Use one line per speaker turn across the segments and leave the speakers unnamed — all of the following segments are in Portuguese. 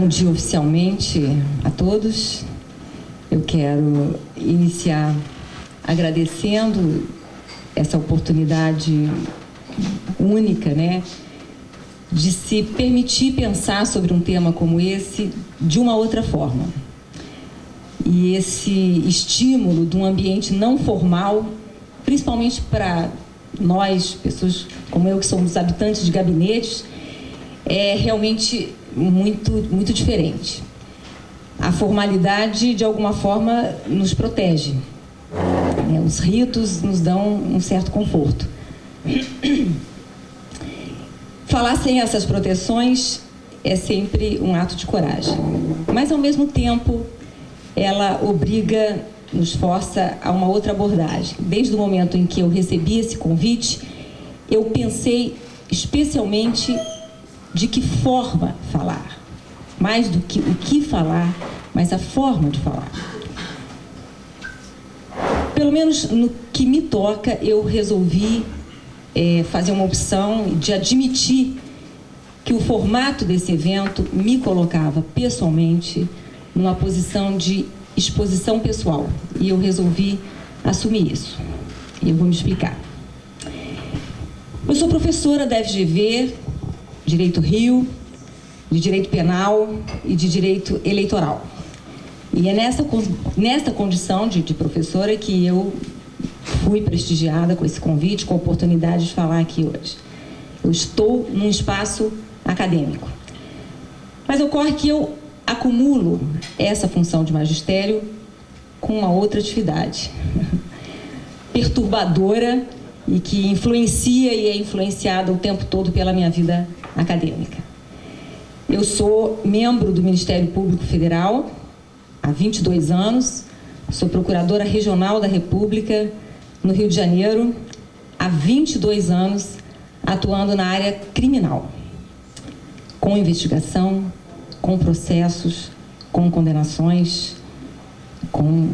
dia oficialmente a todos. Eu quero iniciar agradecendo essa oportunidade única, né, de se permitir pensar sobre um tema como esse de uma outra forma. E esse estímulo de um ambiente não formal, principalmente para nós, pessoas como eu, que somos habitantes de gabinetes, é realmente muito diferente. A formalidade, de alguma forma, nos protege. Os ritos nos dão um certo conforto. Falar sem essas proteções é sempre um ato de coragem. Mas, ao mesmo tempo, ela obriga, nos força a uma outra abordagem. Desde o momento em que eu recebi esse convite, eu pensei especialmente de que forma falar. Mais do que o que falar, mas a forma de falar. Pelo menos no que me toca, eu resolvi fazer uma opção de admitir que o formato desse evento me colocava pessoalmente numa posição de exposição pessoal. E eu resolvi assumir isso. E eu vou me explicar. Eu sou professora da FGV, Direito Rio, de Direito Penal e de Direito Eleitoral. E é nesta condição de professora que eu fui prestigiada com esse convite, com a oportunidade de falar aqui hoje. Eu estou num espaço acadêmico. Mas ocorre que eu acumulo essa função de magistério com uma outra atividade perturbadora e que influencia e é influenciada o tempo todo pela minha vida acadêmica. Eu sou membro do Ministério Público Federal há 22 anos, sou procuradora regional da República no Rio de Janeiro há 22 anos, atuando na área criminal, com investigação, com processos, com condenações, com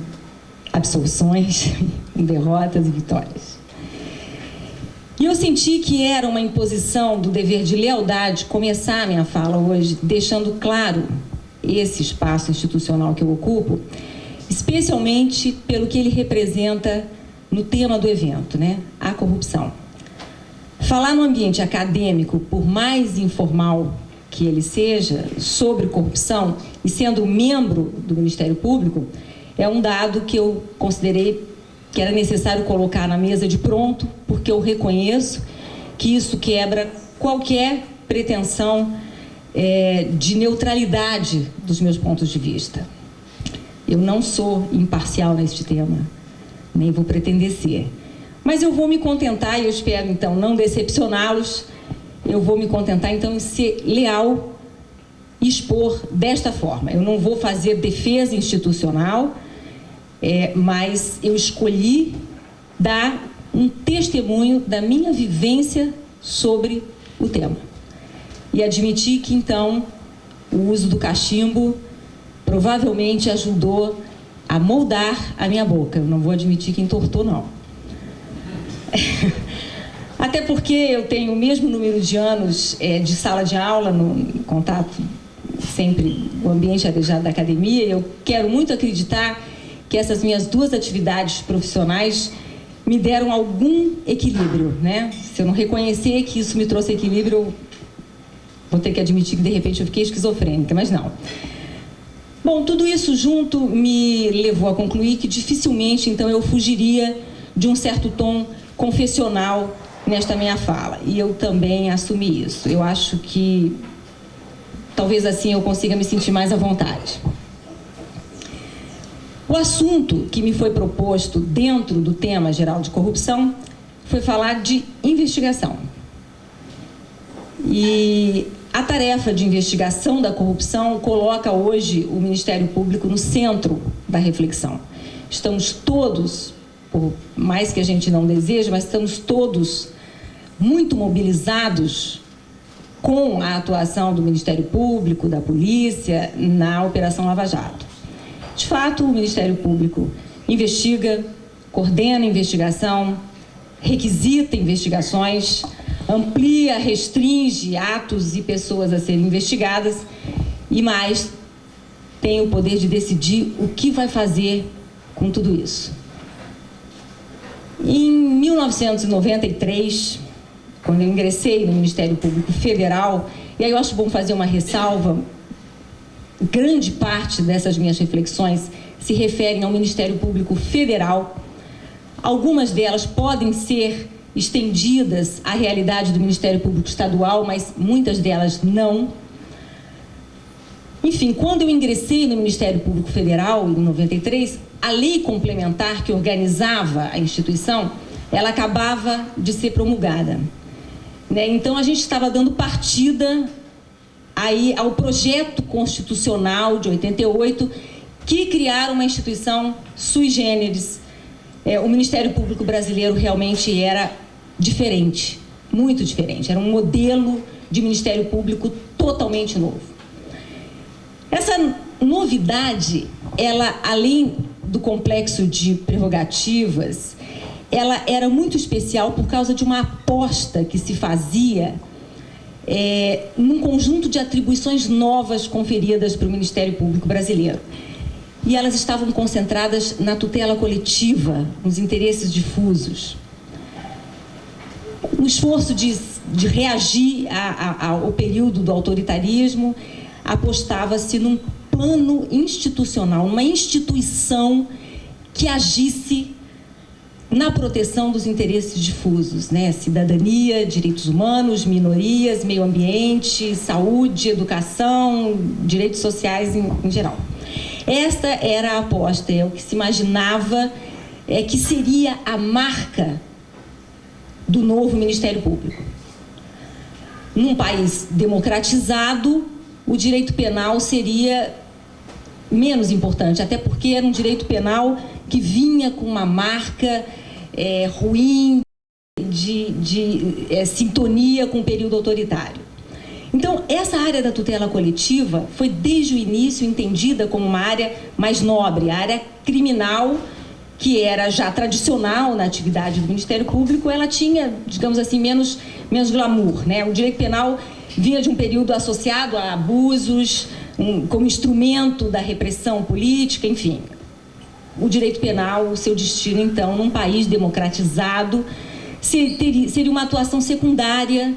absolvições, derrotas e vitórias. E eu senti que era uma imposição do dever de lealdade começar a minha fala hoje, deixando claro esse espaço institucional que eu ocupo, especialmente pelo que ele representa no tema do evento, né? A corrupção. Falar no ambiente acadêmico, por mais informal que ele seja, sobre corrupção, e sendo membro do Ministério Público, é um dado que eu considerei que era necessário colocar na mesa de pronto, porque eu reconheço que isso quebra qualquer pretensão de neutralidade dos meus pontos de vista. Eu não sou imparcial neste tema, nem vou pretender ser. Mas eu vou me contentar, e eu espero, então, não decepcioná-los, eu vou me contentar, então, em ser leal e expor desta forma. Eu não vou fazer defesa institucional, mas eu escolhi dar um testemunho da minha vivência sobre o tema. E admitir que, então, o uso do cachimbo provavelmente ajudou a moldar a minha boca. Eu não vou admitir que entortou, não. Até porque eu tenho o mesmo número de anos de sala de aula, no contato sempre o ambiente arejado da academia, e eu quero muito acreditar que essas minhas duas atividades profissionais me deram algum equilíbrio, né? Se eu não reconhecer que isso me trouxe equilíbrio, eu vou ter que admitir que, de repente, eu fiquei esquizofrênica, mas não. Bom, tudo isso junto me levou a concluir que dificilmente, então, eu fugiria de um certo tom confessional nesta minha fala. E eu também assumi isso. Eu acho que talvez assim eu consiga me sentir mais à vontade. O assunto que me foi proposto dentro do tema geral de corrupção foi falar de investigação. E a tarefa de investigação da corrupção coloca hoje o Ministério Público no centro da reflexão. Estamos todos, por mais que a gente não deseje, mas estamos todos muito mobilizados com a atuação do Ministério Público, da polícia, na Operação Lava Jato. De fato, o Ministério Público investiga, coordena a investigação, requisita investigações, amplia, restringe atos e pessoas a serem investigadas e mais, tem o poder de decidir o que vai fazer com tudo isso. Em 1993, quando eu ingressei no Ministério Público Federal, e aí eu acho bom fazer uma ressalva, grande parte dessas minhas reflexões se referem ao Ministério Público Federal. Algumas delas podem ser estendidas à realidade do Ministério Público Estadual, mas muitas delas não. Enfim, quando eu ingressei no Ministério Público Federal, em 93, a lei complementar que organizava a instituição, ela acabava de ser promulgada, né? Então, a gente estava dando partida aí ao projeto constitucional de 88, que criaram uma instituição sui generis. O Ministério Público brasileiro realmente era diferente, muito diferente. Era um modelo de Ministério Público totalmente novo. Essa novidade, ela, além do complexo de prerrogativas, ela era muito especial por causa de uma aposta que se fazia num conjunto de atribuições novas conferidas para o Ministério Público brasileiro. E elas estavam concentradas na tutela coletiva, nos interesses difusos. No esforço de reagir ao período do autoritarismo, apostava-se num plano institucional, uma instituição que agisse na proteção dos interesses difusos, né? Cidadania, direitos humanos, minorias, meio ambiente, saúde, educação, direitos sociais em geral. Esta era a aposta, é o que se imaginava que seria a marca do novo Ministério Público. Num país democratizado, o direito penal seria menos importante, até porque era um direito penal que vinha com uma marca ruim de sintonia com o período autoritário. Então, essa área da tutela coletiva foi desde o início entendida como uma área mais nobre, a área criminal, que era já tradicional na atividade do Ministério Público, ela tinha, digamos assim, menos glamour, né? O direito penal vinha de um período associado a abusos, como instrumento da repressão política, enfim. O direito penal, o seu destino, então, num país democratizado, seria uma atuação secundária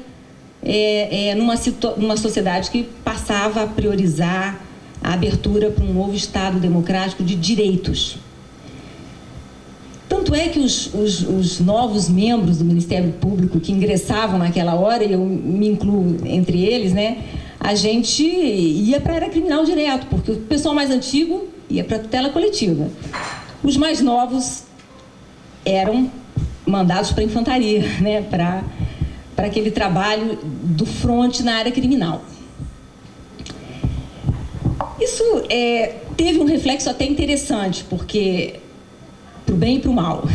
numa sociedade que passava a priorizar a abertura para um novo Estado democrático de direitos. Tanto é que os novos membros do Ministério Público que ingressavam naquela hora, e eu me incluo entre eles, né, a gente ia para a área criminal direto, porque o pessoal mais antigo ia para a tutela coletiva. Os mais novos eram mandados para a infantaria, né, para aquele trabalho do fronte na área criminal. Isso teve um reflexo até interessante, porque, para o bem e para o mal,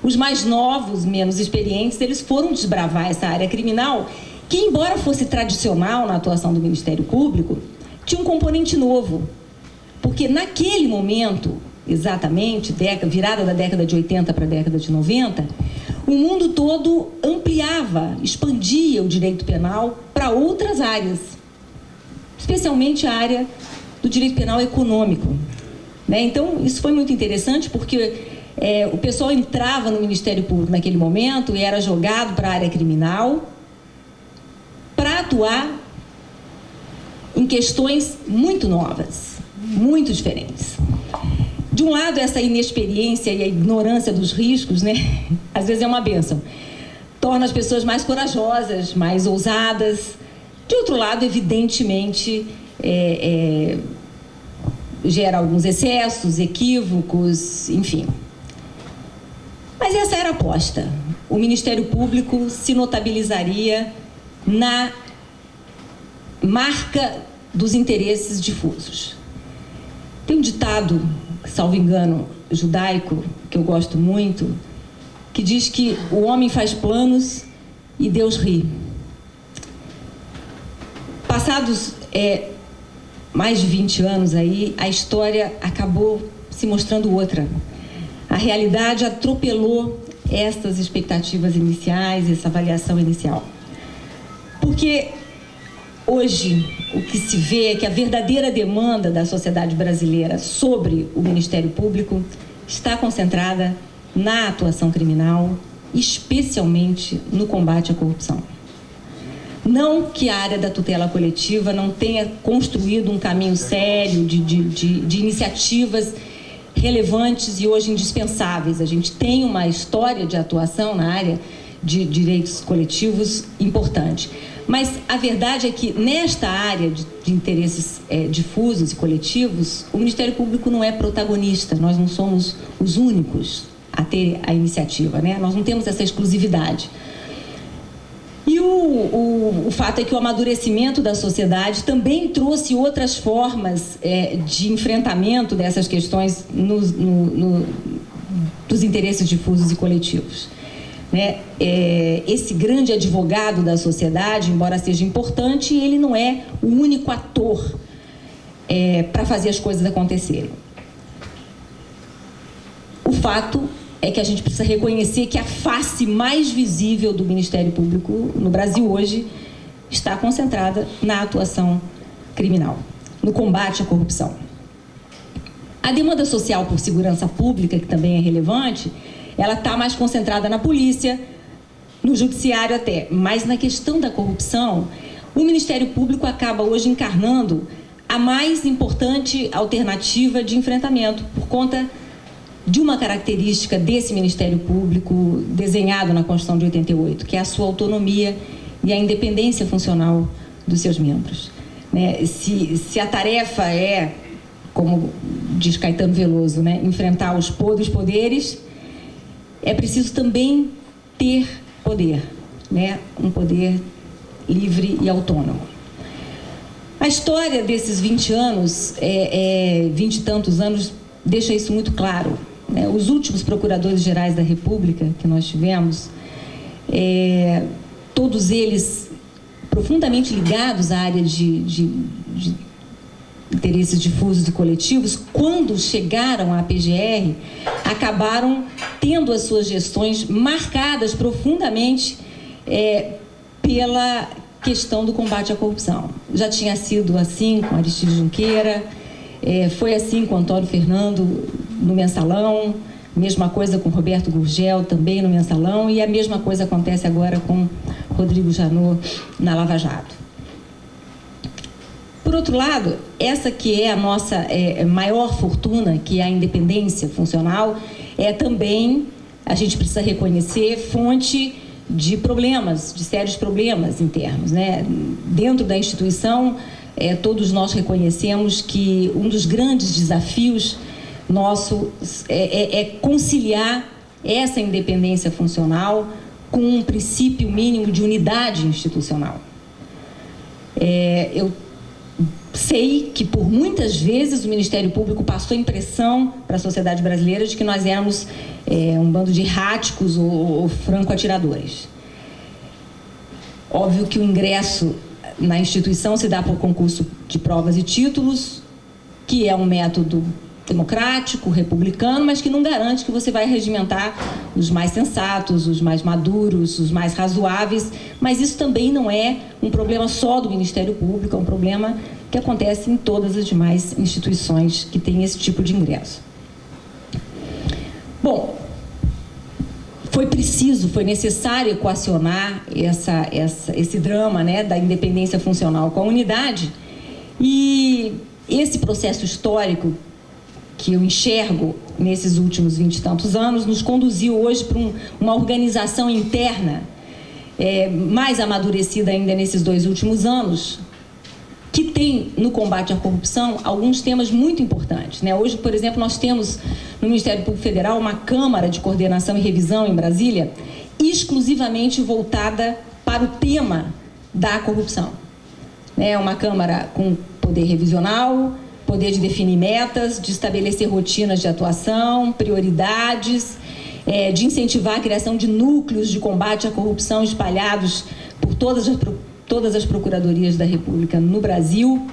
os mais novos, menos experientes, eles foram desbravar essa área criminal, que, embora fosse tradicional na atuação do Ministério Público, tinha um componente novo. Porque naquele momento, exatamente, virada da década de 80 para a década de 90, o mundo todo ampliava, expandia o direito penal para outras áreas, especialmente a área do direito penal econômico, né? Então, isso foi muito interessante, porque o pessoal entrava no Ministério Público naquele momento e era jogado para a área criminal para atuar em questões muito novas, muito diferentes. De um lado, essa inexperiência e a ignorância dos riscos, né, às vezes é uma bênção, torna as pessoas mais corajosas, mais ousadas. De outro lado, evidentemente, gera alguns excessos, equívocos, enfim. Mas essa era a aposta. O Ministério Público se notabilizaria na marca dos interesses difusos. Tem um ditado, salvo engano, judaico, que eu gosto muito, que diz que o homem faz planos e Deus ri. Passados mais de 20 anos aí, a história acabou se mostrando outra. A realidade atropelou essas expectativas iniciais, essa avaliação inicial. Porque Hoje, o que se vê é que a verdadeira demanda da sociedade brasileira sobre o Ministério Público está concentrada na atuação criminal, especialmente no combate à corrupção. Não que a área da tutela coletiva não tenha construído um caminho sério de iniciativas relevantes e hoje indispensáveis. A gente tem uma história de atuação na área de direitos coletivos importante. Mas a verdade é que nesta área de interesses difusos e coletivos, o Ministério Público não é protagonista, nós não somos os únicos a ter a iniciativa, né? Nós não temos essa exclusividade. E o fato é que o amadurecimento da sociedade também trouxe outras formas de enfrentamento dessas questões dos interesses difusos e coletivos. Né? Esse grande advogado da sociedade, embora seja importante, ele não é o único ator para fazer as coisas acontecerem. O fato é que a gente precisa reconhecer que a face mais visível do Ministério Público no Brasil hoje está concentrada na atuação criminal, no combate à corrupção. A demanda social por segurança pública, que também é relevante, ela está mais concentrada na polícia, no judiciário até. Mas na questão da corrupção, o Ministério Público acaba hoje encarnando a mais importante alternativa de enfrentamento, por conta de uma característica desse Ministério Público desenhado na Constituição de 88, que é a sua autonomia e a independência funcional dos seus membros. Né? Se a tarefa é, como diz Caetano Veloso, né, enfrentar os podres poderes, é preciso também ter poder, né? Um poder livre e autônomo. A história desses 20 anos, 20 e tantos anos, deixa isso muito claro. Né? Os últimos procuradores-gerais da República que nós tivemos, todos eles profundamente ligados à área de interesses difusos e coletivos, quando chegaram à PGR, acabaram tendo as suas gestões marcadas profundamente pela questão do combate à corrupção. Já tinha sido assim com Aristides Junqueira, foi assim com Antônio Fernando no Mensalão, mesma coisa com Roberto Gurgel também no Mensalão, e a mesma coisa acontece agora com Rodrigo Janot na Lava Jato. Por outro lado, essa que é a nossa maior fortuna, que é a independência funcional, é também, a gente precisa reconhecer, fonte de problemas, de sérios problemas internos. Né? Dentro da instituição, todos nós reconhecemos que um dos grandes desafios nossos é conciliar essa independência funcional com um princípio mínimo de unidade institucional. Eu sei que por muitas vezes o Ministério Público passou a impressão para a sociedade brasileira de que nós éramos um bando de erráticos ou franco-atiradores. Óbvio que o ingresso na instituição se dá por concurso de provas e títulos, que é um método democrático, republicano, mas que não garante que você vai regimentar os mais sensatos, os mais maduros, os mais razoáveis, mas isso também não é um problema só do Ministério Público, é um problema que acontece em todas as demais instituições que têm esse tipo de ingresso. Bom, foi necessário equacionar esse drama, né, da independência funcional com a unidade, e esse processo histórico que eu enxergo nesses últimos 20 e tantos anos nos conduziu hoje para uma organização interna mais amadurecida ainda nesses 2 últimos anos, que tem no combate à corrupção alguns temas muito importantes. Né? Hoje, por exemplo, nós temos no Ministério Público Federal uma Câmara de Coordenação e Revisão em Brasília exclusivamente voltada para o tema da corrupção. É uma Câmara com poder revisional, poder de definir metas, de estabelecer rotinas de atuação, prioridades, de incentivar a criação de núcleos de combate à corrupção espalhados por todas as procuradorias da República no Brasil,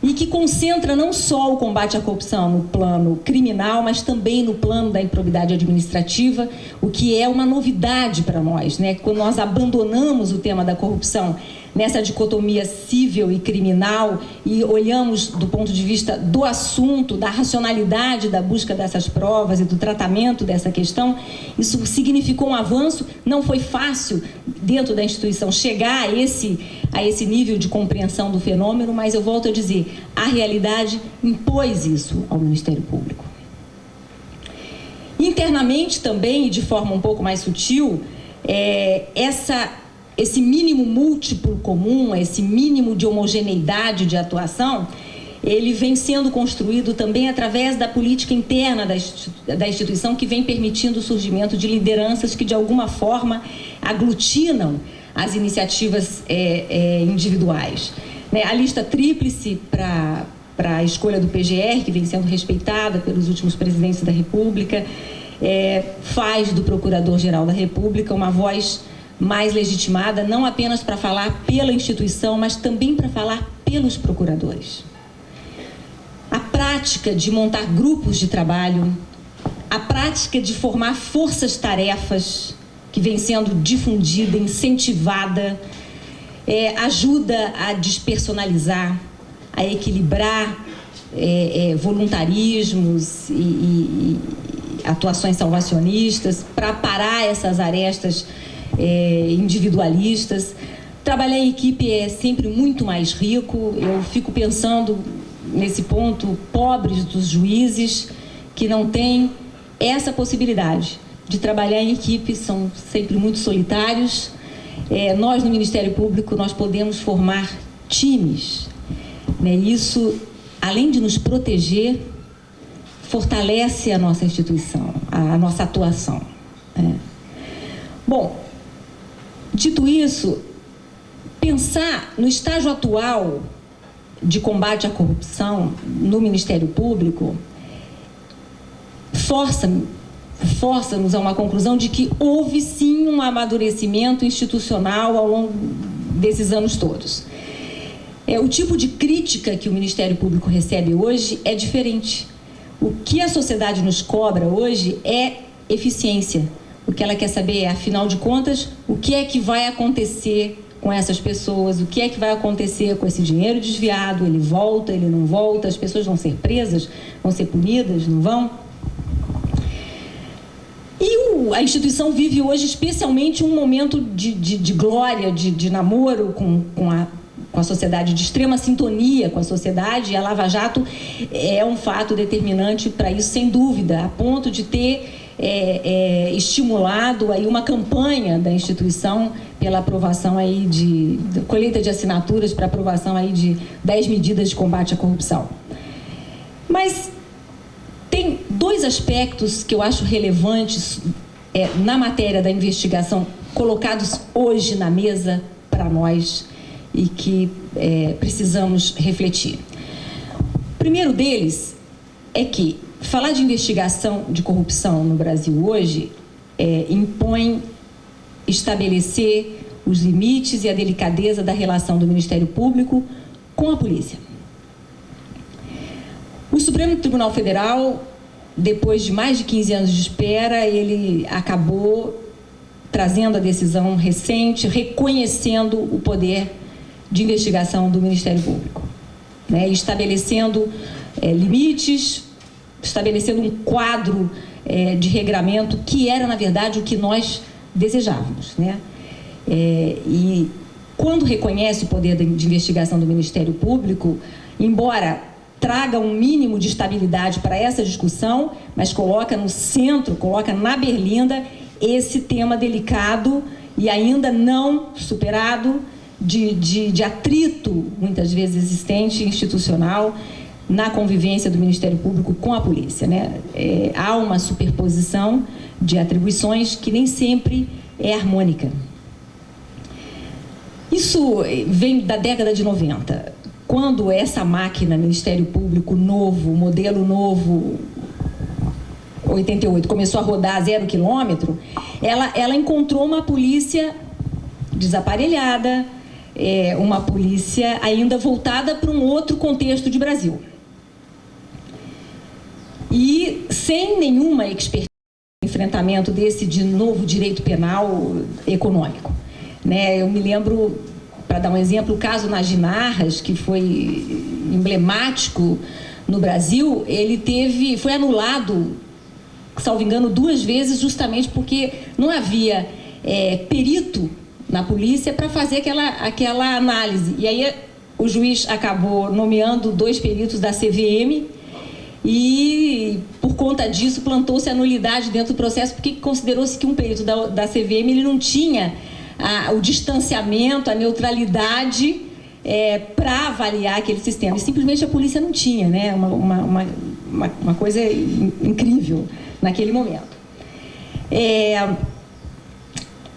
e que concentra não só o combate à corrupção no plano criminal, mas também no plano da improbidade administrativa, o que é uma novidade para nós, né? Quando nós abandonamos o tema da corrupção nessa dicotomia civil e criminal e olhamos do ponto de vista do assunto, da racionalidade da busca dessas provas e do tratamento dessa questão, isso significou um avanço. Não foi fácil, dentro da instituição, chegar a esse nível de compreensão do fenômeno, mas eu volto a dizer, a realidade impôs isso ao Ministério Público. Internamente também, e de forma um pouco mais sutil, esse mínimo múltiplo comum, esse mínimo de homogeneidade de atuação, ele vem sendo construído também através da política interna da instituição, que vem permitindo o surgimento de lideranças que, de alguma forma, aglutinam as iniciativas individuais. A lista tríplice para a escolha do PGR, que vem sendo respeitada pelos últimos presidentes da República, faz do Procurador-Geral da República uma voz mais legitimada, não apenas para falar pela instituição, mas também para falar pelos procuradores. A prática de montar grupos de trabalho, a prática de formar forças-tarefas, que vem sendo difundida, incentivada, ajuda a despersonalizar, a equilibrar voluntarismos e atuações salvacionistas, para parar essas arestas individualistas. Trabalhar em equipe é sempre muito mais rico. Eu fico pensando nesse ponto, pobres dos juízes que não têm essa possibilidade de trabalhar em equipe, são sempre muito solitários. Nós no Ministério Público, nós podemos formar times, né? Isso, além de nos proteger, fortalece a nossa instituição, a nossa atuação. Bom, dito isso, pensar no estágio atual de combate à corrupção no Ministério Público força-nos a uma conclusão de que houve sim um amadurecimento institucional ao longo desses anos todos. O tipo de crítica que o Ministério Público recebe hoje é diferente. O que a sociedade nos cobra hoje é eficiência. O que ela quer saber é, afinal de contas, o que é que vai acontecer com essas pessoas, o que é que vai acontecer com esse dinheiro desviado, ele volta, ele não volta, as pessoas vão ser presas, vão ser punidas, não vão? E a instituição vive hoje especialmente um momento de glória, de namoro com a sociedade, de extrema sintonia com a sociedade, e a Lava Jato é um fato determinante para isso, sem dúvida, a ponto de ter estimulado aí uma campanha da instituição pela aprovação aí de colheita de assinaturas para aprovação aí de 10 medidas de combate à corrupção. Mas tem dois aspectos que eu acho relevantes na matéria da investigação, colocados hoje na mesa para nós e que precisamos refletir. O primeiro deles é que falar de investigação de corrupção no Brasil hoje impõe estabelecer os limites e a delicadeza da relação do Ministério Público com a polícia. O Supremo Tribunal Federal, depois de mais de 15 anos de espera, ele acabou trazendo a decisão recente, reconhecendo o poder de investigação do Ministério Público, né? Estabelecendo limites, estabelecendo um quadro de regramento que era, na verdade, o que nós desejávamos, né? E quando reconhece o poder de investigação do Ministério Público, embora traga um mínimo de estabilidade para essa discussão, mas coloca no centro, coloca na berlinda esse tema delicado e ainda não superado de atrito, muitas vezes existente, institucional, na convivência do Ministério Público com a polícia, né? Há uma superposição de atribuições que nem sempre é harmônica. Isso vem da década de 90, quando essa máquina, Ministério Público novo, modelo novo, 88, começou a rodar a 0 quilômetro, ela encontrou uma polícia desaparelhada, uma polícia ainda voltada para um outro contexto de Brasil. E sem nenhuma expertise no enfrentamento desse de novo direito penal econômico, né? Eu me lembro, para dar um exemplo, o caso Najinarras, que foi emblemático no Brasil, ele foi anulado, salvo engano, 2 vezes, justamente porque não havia perito na polícia para fazer aquela análise. E aí o juiz acabou nomeando 2 peritos da CVM e, por conta disso, plantou-se a nulidade dentro do processo, porque considerou-se que um perito da CVM ele não tinha o distanciamento, a neutralidade para avaliar aquele sistema. E simplesmente a polícia não tinha, né? Uma coisa incrível naquele momento.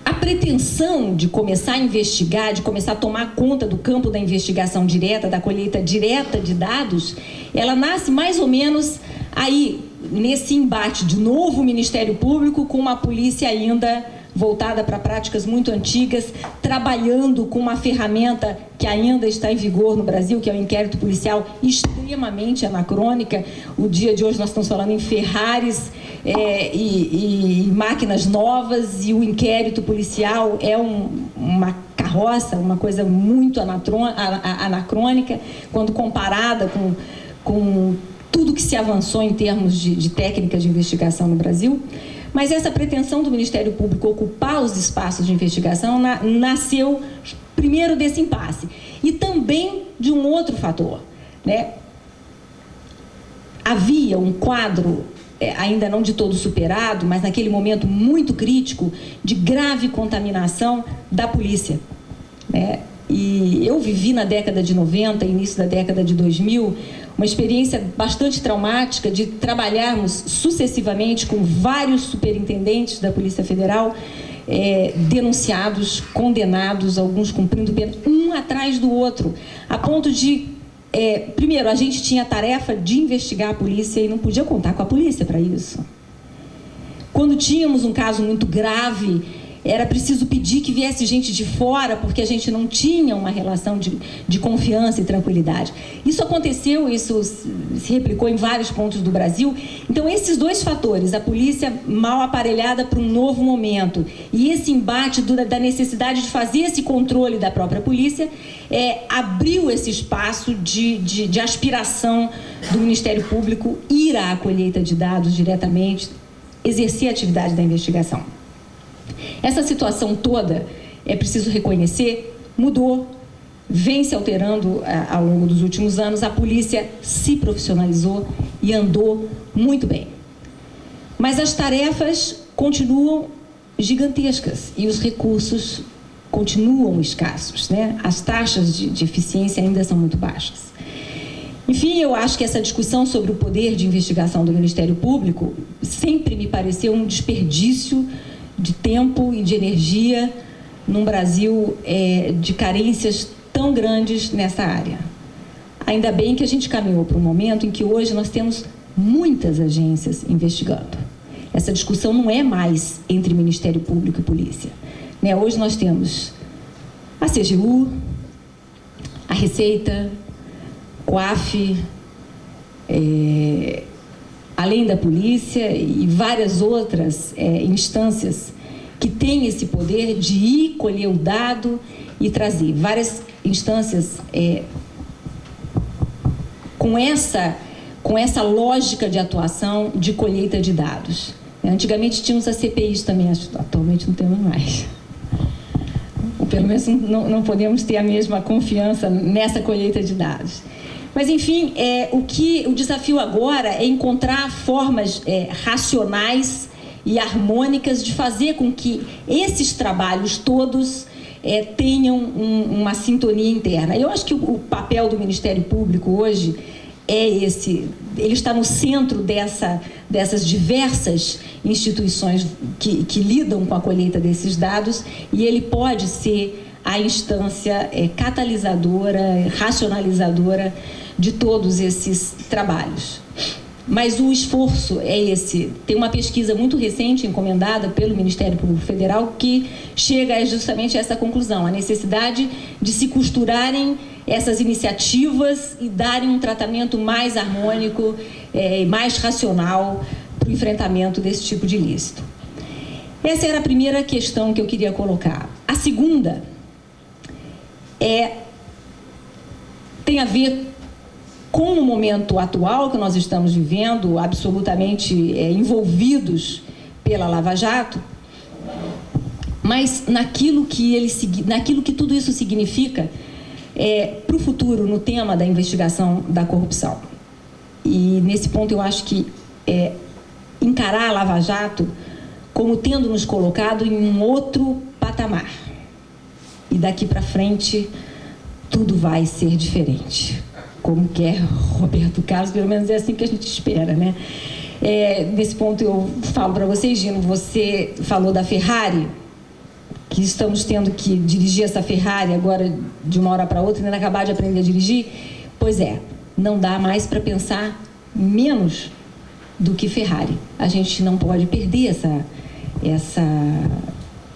A pretensão de começar a investigar, de começar a tomar conta do campo da investigação direta, da colheita direta de dados, ela nasce mais ou menos aí, nesse embate de novo Ministério Público com uma polícia ainda voltada para práticas muito antigas, trabalhando com uma ferramenta que ainda está em vigor no Brasil, que é o inquérito policial, extremamente anacrônica. O dia de hoje nós estamos falando em Ferraris e máquinas novas, e o inquérito policial é uma carroça, uma coisa muito anacrônica, quando comparada com tudo que se avançou em termos de técnica de investigação no Brasil. Mas essa pretensão do Ministério Público ocupar os espaços de investigação nasceu primeiro desse impasse e também de um outro fator, né? Havia um quadro, ainda não de todo superado, mas naquele momento muito crítico, de grave contaminação da polícia, né? E eu vivi na década de 90, início da década de 2000, uma experiência bastante traumática de trabalharmos sucessivamente com vários superintendentes da Polícia Federal, denunciados, condenados, alguns cumprindo pena, um atrás do outro, a ponto de, primeiro, a gente tinha a tarefa de investigar a polícia e não podia contar com a polícia para isso. Quando tínhamos um caso muito grave, era preciso pedir que viesse gente de fora, porque a gente não tinha uma relação de confiança e tranquilidade. Isso aconteceu, isso se replicou em vários pontos do Brasil. Então, esses 2 fatores, a polícia mal aparelhada para um novo momento e esse embate da necessidade de fazer esse controle da própria polícia, abriu esse espaço de aspiração do Ministério Público ir à colheita de dados diretamente, exercer a atividade da investigação. Essa situação toda, é preciso reconhecer, mudou, vem se alterando ao longo dos últimos anos. A polícia se profissionalizou e andou muito bem. Mas as tarefas continuam gigantescas e os recursos continuam escassos, né? As taxas de eficiência ainda são muito baixas. Enfim, eu acho que essa discussão sobre o poder de investigação do Ministério Público sempre me pareceu um desperdício de tempo e de energia num Brasil de carências tão grandes nessa área. Ainda bem que a gente caminhou para um momento em que hoje nós temos muitas agências investigando. Essa discussão não é mais entre Ministério Público e polícia, né? Hoje nós temos a CGU, a Receita, COAF, além da polícia e várias outras instâncias que têm esse poder de ir colher o dado e trazer. Várias instâncias com essa lógica de atuação de colheita de dados. Antigamente tínhamos as CPIs também, atualmente não temos mais. Ou pelo menos não podemos ter a mesma confiança nessa colheita de dados. Mas, enfim, o desafio agora é encontrar formas racionais e harmônicas de fazer com que esses trabalhos todos tenham uma sintonia interna. Eu acho que o papel do Ministério Público hoje é esse. Ele está no centro dessas diversas instituições que lidam com a colheita desses dados, e ele pode ser a instância catalisadora, racionalizadora de todos esses trabalhos. Mas o esforço é esse. Tem uma pesquisa muito recente, encomendada pelo Ministério Público Federal, que chega justamente a essa conclusão: a necessidade de se costurarem essas iniciativas e darem um tratamento mais harmônico e mais racional para o enfrentamento desse tipo de ilícito. Essa era a primeira questão que eu queria colocar. A segunda tem a ver com o momento atual que nós estamos vivendo, absolutamente envolvidos pela Lava Jato, mas naquilo que tudo isso significa para o futuro, no tema da investigação da corrupção. E nesse ponto eu acho que encarar a Lava Jato como tendo nos colocado em um outro patamar. E daqui para frente tudo vai ser diferente. Como quer Roberto Carlos, pelo menos é assim que a gente espera, né? Nesse ponto eu falo para vocês, Gino, você falou da Ferrari, que estamos tendo que dirigir essa Ferrari agora de uma hora para outra, ainda acabar de aprender a dirigir. Pois não dá mais para pensar menos do que Ferrari. A gente não pode perder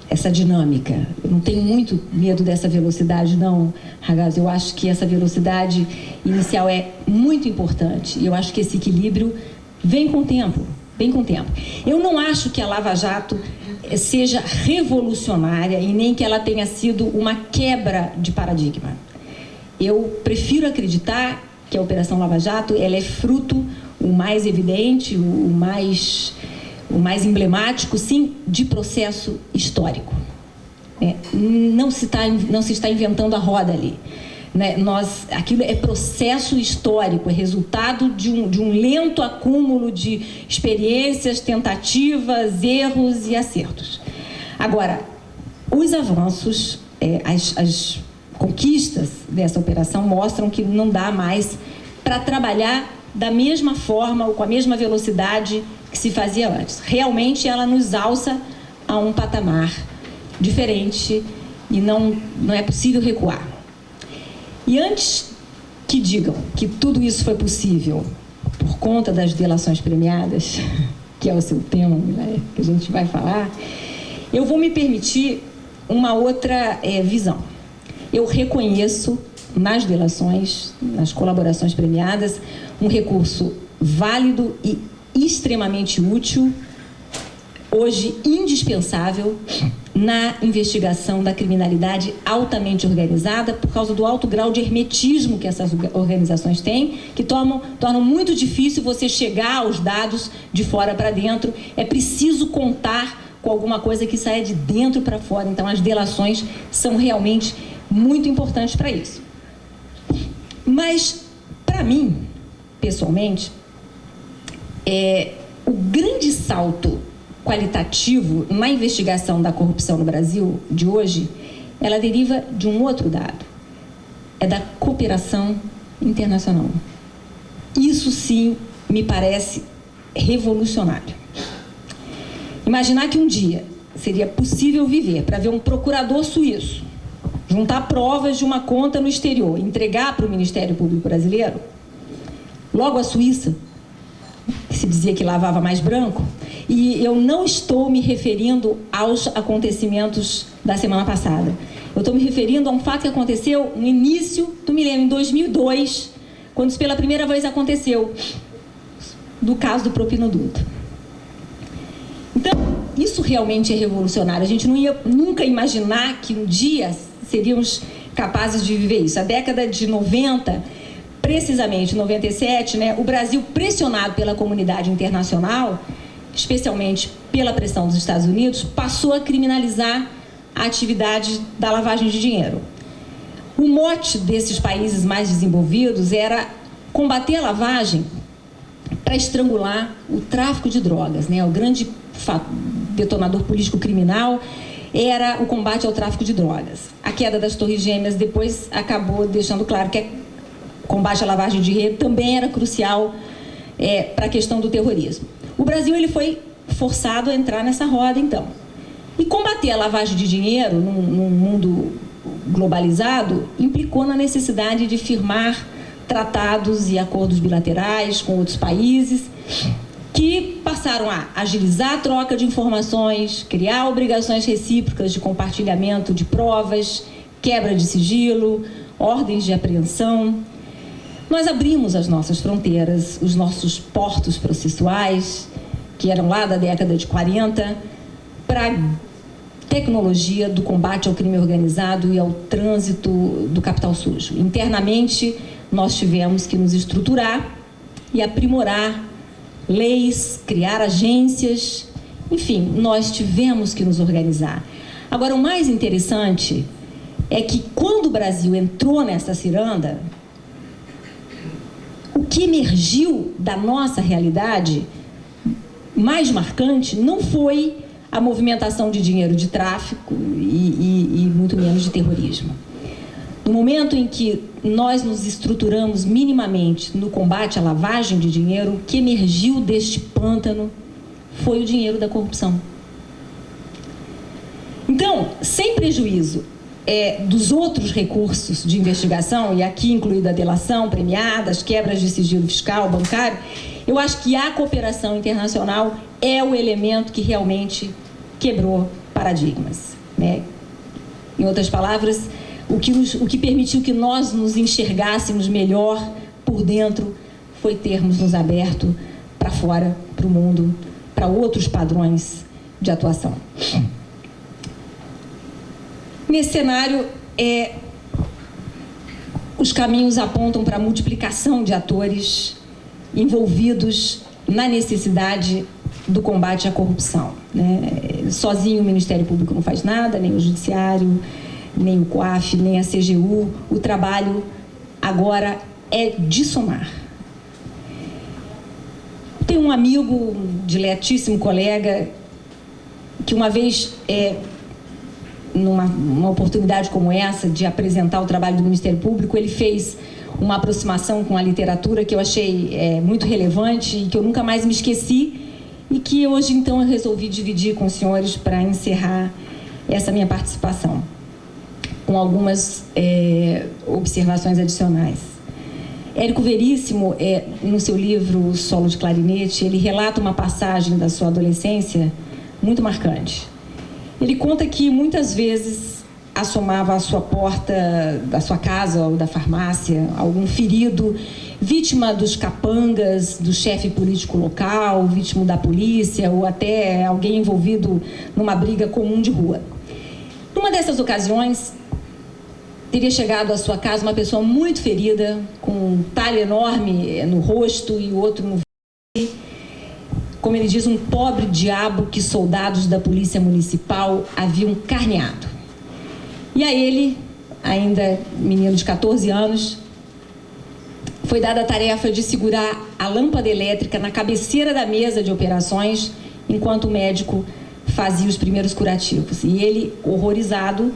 essa dinâmica. Eu não tenho muito medo dessa velocidade, não, Ragazzi. Eu acho que essa velocidade inicial é muito importante. E eu acho que esse equilíbrio vem com o tempo. Eu não acho que a Lava Jato seja revolucionária e nem que ela tenha sido uma quebra de paradigma. Eu prefiro acreditar que a Operação Lava Jato ela é fruto, o mais evidente, o mais emblemático, sim, de processo histórico. Não se está inventando a roda ali. Aquilo é processo histórico, é resultado de um lento acúmulo de experiências, tentativas, erros e acertos. Agora, os avanços, as conquistas dessa operação mostram que não dá mais para trabalhar da mesma forma ou com a mesma velocidade que se fazia antes. Realmente ela nos alça a um patamar diferente e não é possível recuar. E antes que digam que tudo isso foi possível por conta das delações premiadas, que é o seu tema, né, que a gente vai falar, eu vou me permitir uma outra visão. Eu reconheço nas delações, nas colaborações premiadas, um recurso válido e extremamente útil, hoje indispensável, na investigação da criminalidade altamente organizada, por causa do alto grau de hermetismo que essas organizações têm, que tornam muito difícil você chegar aos dados de fora para dentro. É preciso contar com alguma coisa que saia de dentro para fora. Então, as delações são realmente muito importantes para isso. Mas, para mim, pessoalmente, o grande salto qualitativo na investigação da corrupção no Brasil de hoje, ela deriva de um outro dado, é da cooperação internacional. Isso sim me parece revolucionário. Imaginar que um dia seria possível viver para ver um procurador suíço juntar provas de uma conta no exterior, entregar para o Ministério Público Brasileiro, logo a Suíça, que se dizia que lavava mais branco. E eu não estou me referindo aos acontecimentos da semana passada. Eu estou me referindo a um fato que aconteceu no início do milênio, em 2002, quando isso pela primeira vez aconteceu, do caso do Propinoduto. Então, isso realmente é revolucionário. A gente não ia nunca imaginar que um dia seríamos capazes de viver isso. A década de 90, precisamente 97, né, o Brasil, pressionado pela comunidade internacional, especialmente pela pressão dos Estados Unidos, passou a criminalizar a atividade da lavagem de dinheiro. O mote desses países mais desenvolvidos era combater a lavagem para estrangular o tráfico de drogas, né? O grande detonador político criminal era o combate ao tráfico de drogas. A queda das Torres Gêmeas depois acabou deixando claro que o combate à lavagem de dinheiro também era crucial para a questão do terrorismo. O Brasil ele foi forçado a entrar nessa roda, então. E combater a lavagem de dinheiro num mundo globalizado implicou na necessidade de firmar tratados e acordos bilaterais com outros países que passaram a agilizar a troca de informações, criar obrigações recíprocas de compartilhamento de provas, quebra de sigilo, ordens de apreensão. Nós abrimos as nossas fronteiras, os nossos portos processuais, que eram lá da década de 40, para tecnologia do combate ao crime organizado e ao trânsito do capital sujo. Internamente, nós tivemos que nos estruturar e aprimorar leis, criar agências, enfim, nós tivemos que nos organizar. Agora, o mais interessante é que quando o Brasil entrou nessa ciranda, o que emergiu da nossa realidade mais marcante não foi a movimentação de dinheiro de tráfico e muito menos de terrorismo. No momento em que nós nos estruturamos minimamente no combate à lavagem de dinheiro, o que emergiu deste pântano foi o dinheiro da corrupção. Então, sem prejuízo dos outros recursos de investigação, e aqui incluída a delação premiada, as quebras de sigilo fiscal, bancário, eu acho que a cooperação internacional é o elemento que realmente quebrou paradigmas, né? Em outras palavras, o que permitiu que nós nos enxergássemos melhor por dentro foi termos nos aberto para fora, para o mundo, para outros padrões de atuação. Nesse cenário, os caminhos apontam para a multiplicação de atores envolvidos na necessidade do combate à corrupção, né? Sozinho o Ministério Público não faz nada, nem o Judiciário, nem o COAF, nem a CGU. O trabalho agora é de somar. Tenho um amigo, um diletíssimo colega, que uma vez, numa oportunidade como essa, de apresentar o trabalho do Ministério Público, ele fez uma aproximação com a literatura que eu achei muito relevante e que eu nunca mais me esqueci e que hoje, então, eu resolvi dividir com os senhores para encerrar essa minha participação, com algumas observações adicionais. Érico Veríssimo, no seu livro Solo de Clarinete, ele relata uma passagem da sua adolescência muito marcante. Ele conta que muitas vezes assomava à sua porta da sua casa ou da farmácia algum ferido, vítima dos capangas, do chefe político local, vítima da polícia ou até alguém envolvido numa briga comum de rua. Numa dessas ocasiões, teria chegado à sua casa uma pessoa muito ferida, com um talho enorme no rosto e o outro no ventre. Como ele diz, um pobre diabo que soldados da polícia municipal haviam carneado. E a ele, ainda menino de 14 anos, foi dada a tarefa de segurar a lâmpada elétrica na cabeceira da mesa de operações, enquanto o médico fazia os primeiros curativos. E ele, horrorizado,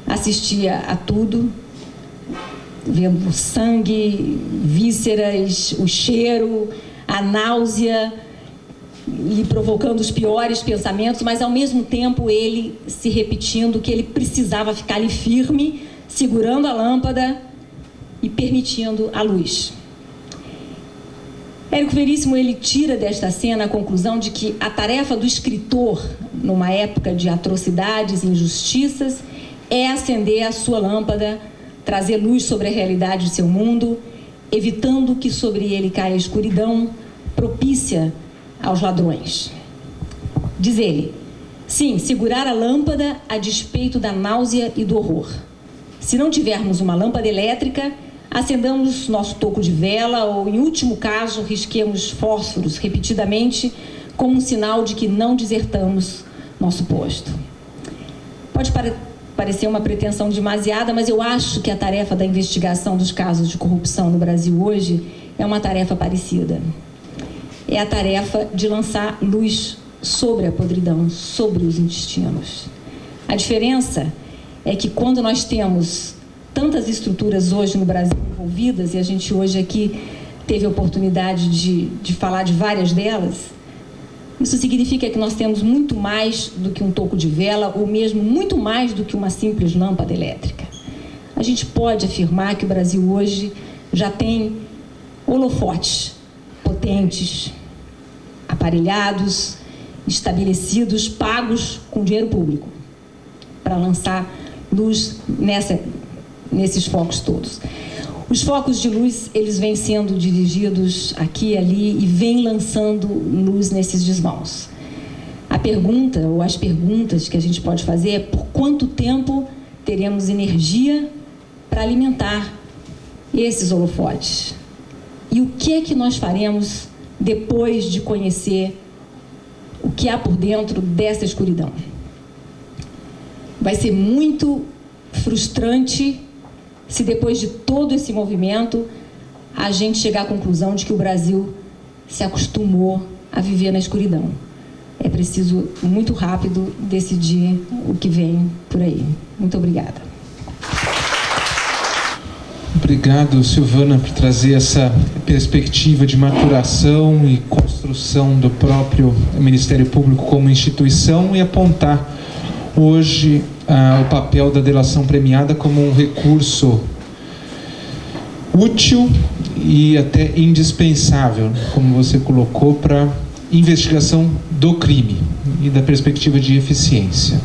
assistia a tudo, vendo sangue, vísceras, o cheiro, a náusea, e provocando os piores pensamentos, mas ao mesmo tempo ele se repetindo que ele precisava ficar ali firme, segurando a lâmpada e permitindo a luz. Érico Veríssimo, ele tira desta cena a conclusão de que a tarefa do escritor, numa época de atrocidades e injustiças, é acender a sua lâmpada, trazer luz sobre a realidade de seu mundo, evitando que sobre ele caia a escuridão propícia aos ladrões. Diz ele: sim, segurar a lâmpada a despeito da náusea e do horror. Se não tivermos uma lâmpada elétrica, acendamos nosso toco de vela ou, em último caso, risquemos fósforos repetidamente como um sinal de que não desertamos nosso posto. Pode parecer uma pretensão demasiada, mas eu acho que a tarefa da investigação dos casos de corrupção no Brasil hoje é uma tarefa parecida. É a tarefa de lançar luz sobre a podridão, sobre os intestinos. A diferença é que quando nós temos tantas estruturas hoje no Brasil envolvidas, e a gente hoje aqui teve a oportunidade de falar de várias delas, isso significa que nós temos muito mais do que um toco de vela, ou mesmo muito mais do que uma simples lâmpada elétrica. A gente pode afirmar que o Brasil hoje já tem holofotes potentes, aparelhados, estabelecidos, pagos com dinheiro público, para lançar luz nesses focos todos. Os focos de luz, eles vêm sendo dirigidos aqui e ali e vêm lançando luz nesses desvãos. A pergunta, ou as perguntas que a gente pode fazer é: por quanto tempo teremos energia para alimentar esses holofotes? E o que é que nós faremos depois de conhecer o que há por dentro dessa escuridão? Vai ser muito frustrante se depois de todo esse movimento a gente chegar à conclusão de que o Brasil se acostumou a viver na escuridão. É preciso, muito rápido, decidir o que vem por aí. Muito obrigada.
Obrigado, Silvana, por trazer essa perspectiva de maturação e construção do próprio Ministério Público como instituição e apontar hoje o papel da delação premiada como um recurso útil e até indispensável, como você colocou, para investigação do crime e da perspectiva de eficiência.